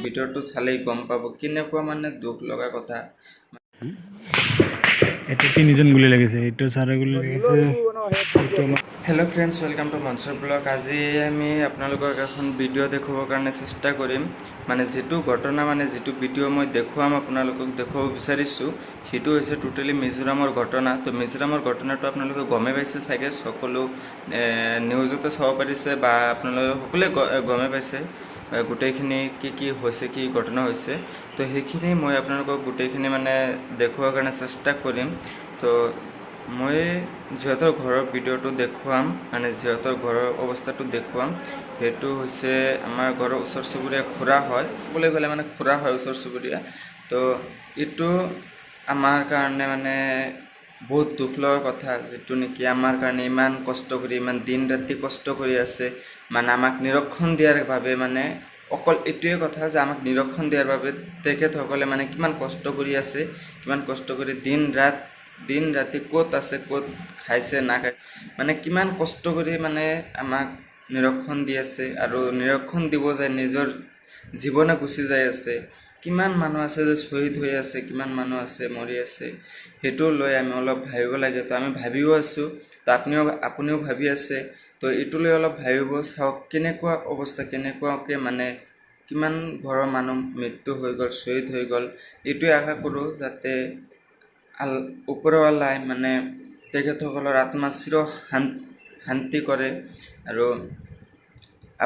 ভিডিঅ'টো চালেই গম পাব কেনেকুৱা মানে দুখ লগা কথা। এটা তিনিজন গুলি লাগিছে, এইটো চাৰে গুলি লাগিছে। Hello' friends, welcome to Mansoor blog. আজি আমি আপোনালোকক এখন ভিডিঅ' দেখুৱাবৰ কাৰণে চেষ্টা কৰিম। মানে যিটো ঘটনা মানে যিটো ভিডিঅ' মই দেখুৱাম আপোনালোকক দেখুৱাব বিচাৰিছোঁ, সেইটো হৈছে টোটেলি মিজোৰামৰ ঘটনা। তো মিজোৰামৰ ঘটনাটো আপোনালোকে গমেই পাইছে চাগে, সকলো নিউজতে চাব পাৰিছে বা আপোনালোকে সকলোৱে গমেই পাইছে গোটেইখিনি কি হৈছে, কি ঘটনা হৈছে। তো সেইখিনি মই আপোনালোকক গোটেইখিনি মানে দেখুৱাৰ কাৰণে চেষ্টা কৰিম। তো মই যিহেতৰ ঘৰৰ ভিডিঅ'টো দেখুৱাম, মানে যিহেতৰ ঘৰৰ অৱস্থাটো দেখুৱাম। সেইটো হৈছে আমাৰ ঘৰৰ ওচৰ চুবুৰীয়া খুৰা হয়, ক'বলৈ গ'লে মানে খুৰা হয় ওচৰ চুবুৰীয়া। তো এইটো আমাৰ কাৰণে মানে বহুত দুখ লগা কথা, যিটো নেকি আমাৰ কাৰণে ইমান কষ্ট কৰি, ইমান দিন ৰাতি কষ্ট কৰি আছে। মানে আমাক নিৰক্ষণ দিয়াৰ বাবে, মানে অকল এইটোৱে কথা যে আমাক নিৰক্ষণ দিয়াৰ বাবে তেখেতসকলে মানে কিমান কষ্ট কৰি আছে, কিমান কষ্ট কৰি দিন ৰাতি ক'ত আছে, ক'ত খাইছে নাখাইছে, মানে কিমান কষ্ট কৰি মানে আমাক নিৰক্ষণ দি আছে। আৰু নিৰক্ষণ দিব যায় নিজৰ জীৱনে গুচি যাই আছে। কিমান মানুহ আছে যে শ্বহীদ হৈ আছে, কিমান মানুহ আছে মৰি আছে, সেইটো লৈ আমি অলপ ভাবিব লাগে। তো আমি ভাবিও আছোঁ, তো আপুনিও ভাবি আছে। তো এইটো লৈ অলপ ভাবিব, চাওক কেনেকুৱা অৱস্থা, কেনেকুৱাকৈ মানে কিমান ঘৰৰ মানুহ মৃত্যু হৈ গ'ল, শ্বহীদ হৈ গ'ল। এইটোৱে আশা কৰোঁ যাতে ওপৰৱালাই মানে তেখেতসকলৰ আত্মা চিৰ শান্তি কৰে। আৰু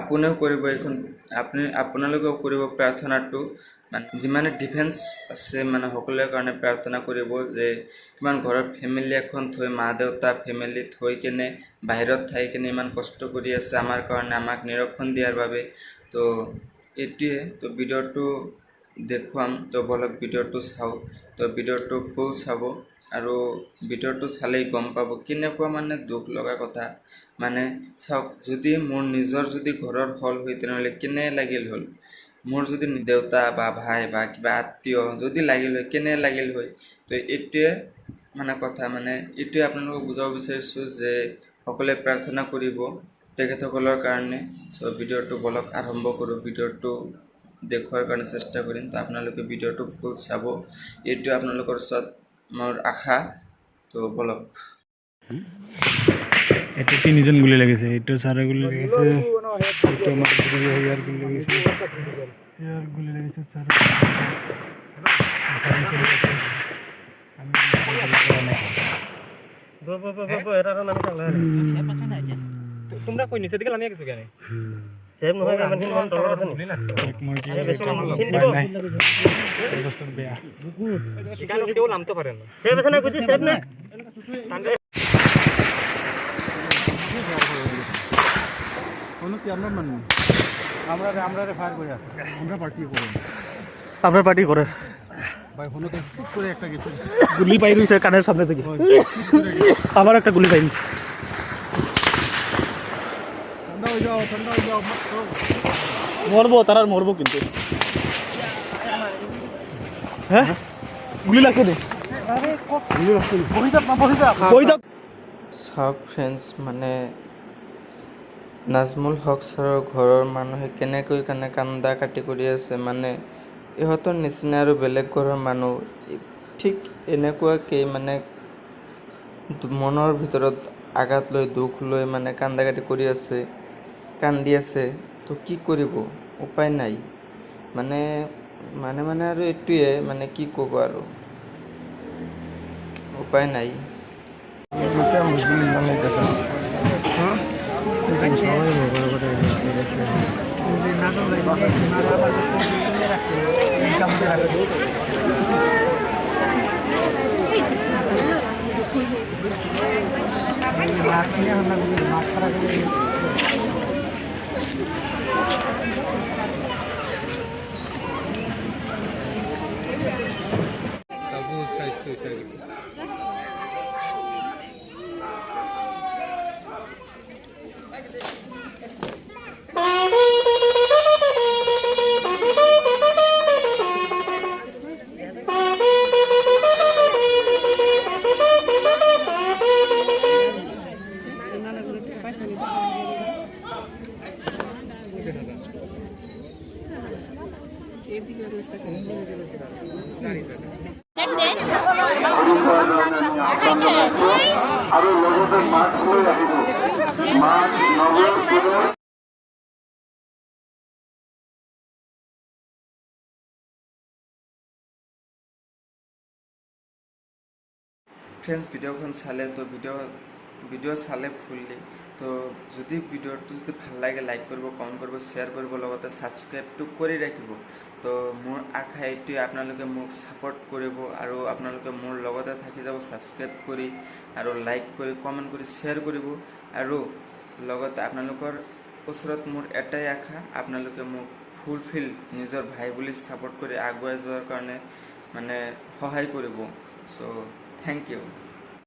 আপুনিও কৰিব এইখন, আপোনালোকেও কৰিব প্ৰাৰ্থনাটো। মানে যিমানে ডিফেন্স আছে মানে সকলোৰে কাৰণে প্ৰাৰ্থনা কৰিব, যে কিমান ঘৰৰ ফেমিলি এখন থৈ, মা দেউতা ফেমিলি থৈ কেনে বাহিৰত থাকি কেনে ইমান কষ্ট কৰি আছে আমাৰ কাৰণে, আমাক নিৰক্ষণ দিয়াৰ বাবে। তো এইটোৱে। তো ভিডিঅ'টো দেখুৱাম, তো বলক ভিডিঅ'টো চাওক। তো ভিডিঅ'টো ফুল চাব, আৰু ভিডিঅ'টো চালেই গম পাব কেনেকুৱা মানে দুখ লগা কথা। মানে চাওক, যদি মোৰ নিজৰ যদি ঘৰৰ হ'ল হয় তেনেহ'লে কেনে লাগিল হ'ল, মোৰ যদি দেউতা বা ভাই বা কিবা আত্মীয় যদি লাগিল হয়, কেনে লাগিল হয়। তো এইটোৱে মানে কথা, মানে এইটোৱে আপোনালোকক বুজাব বিচাৰিছোঁ যে সকলোৱে প্ৰাৰ্থনা কৰিব তেখেতসকলৰ কাৰণে। চ' ভিডিঅ'টো বলক আৰম্ভ কৰোঁ, ভিডিঅ'টো দেখুৱাৰ কাৰণে চেষ্টা কৰিম। তো আপোনালোকে ভিডিঅ'টো ফুল চাব, এইটোৱে আপোনালোকৰ ওচৰত মোৰ আশা। তো বলক। এটা তিনিজন গুলি লাগিছে, এইটো চাৰে গুলি লাগিছে। এইটো আমাৰ ইয়াৰ গুলি লাগিছে, ইয়াৰ গুলি লাগিছে চাৰে। তোমরা কই নিচে দিকে নামিয়ে গেছো কেন? সেম নহয় কামান খিনি মন তলত আছে নি? মই কি নাই এই বস্তুটো বেয়া শিকানো কেউ নামতে পারে না। সেম আছে না বুঝি সেম না? কোনো কি আমরা মানুষ আমরা ফায়ার করে আছে, আমরা পার্টি করি, আপনার পার্টি করে ভাই হলো তো ঠিক করে একটা গেছে, গুলি পাই রইছে কানের সামনে থেকে, আবার একটা গুলি পাইনি। ঠান্ডা হয়ে যাও মরবো, তারা মরবো কিন্তু। হ্যাঁ গুলি লাগছে নি? চাওক ফ্ৰেণ্ডছ, মানে নাজমুল হক ছাৰৰ ঘৰৰ মানুহে কেনেকৈ কান্দা কাটি কৰি আছে। মানে ইহঁতৰ নিচিনা আৰু বেলেগ ঘৰৰ মানুহ ঠিক এনেকুৱাকৈ মানে মনৰ ভিতৰত আঘাত লৈ, দুখ লৈ মানে কান্দা কাটি কৰি আছে, কান্দি আছে। তো কি কৰিব, উপায় নাই। মানে আৰু এইটোৱে, মানে কি ক'ব আৰু, উপায় নাই। আৰু লগতে মাস্ক লৈ আহিব। মাস্ক নগৰ ফ্ৰেণ্ডছ ভিডিঅ'খন চালে তো ভিডিঅ' চালে ফুললি তো যদি ভিডিঅ'টো যদি ভাল লাগে লাইক কৰিব, কমেণ্ট কৰিব, শ্বেয়াৰ কৰিব, লগতে ছাবস্ক্ৰাইবটো কৰি ৰাখিব। তো মোৰ আশা এইটোৱে আপোনালোকে মোক ছাপোৰ্ট কৰিব আৰু আপোনালোকে মোৰ লগতে থাকি যাব, ছাবস্ক্ৰাইব কৰি আৰু লাইক কৰি, কমেণ্ট কৰি, শ্বেয়াৰ কৰিব। আৰু লগতে আপোনালোকৰ ওচৰত মোৰ এটাই আশা, আপোনালোকে মোক ফুলফিল নিজৰ ভাই বুলি ছাপোৰ্ট কৰি আগুৱাই যোৱাৰ কাৰণে মানে সহায় কৰিব। চ' thank you.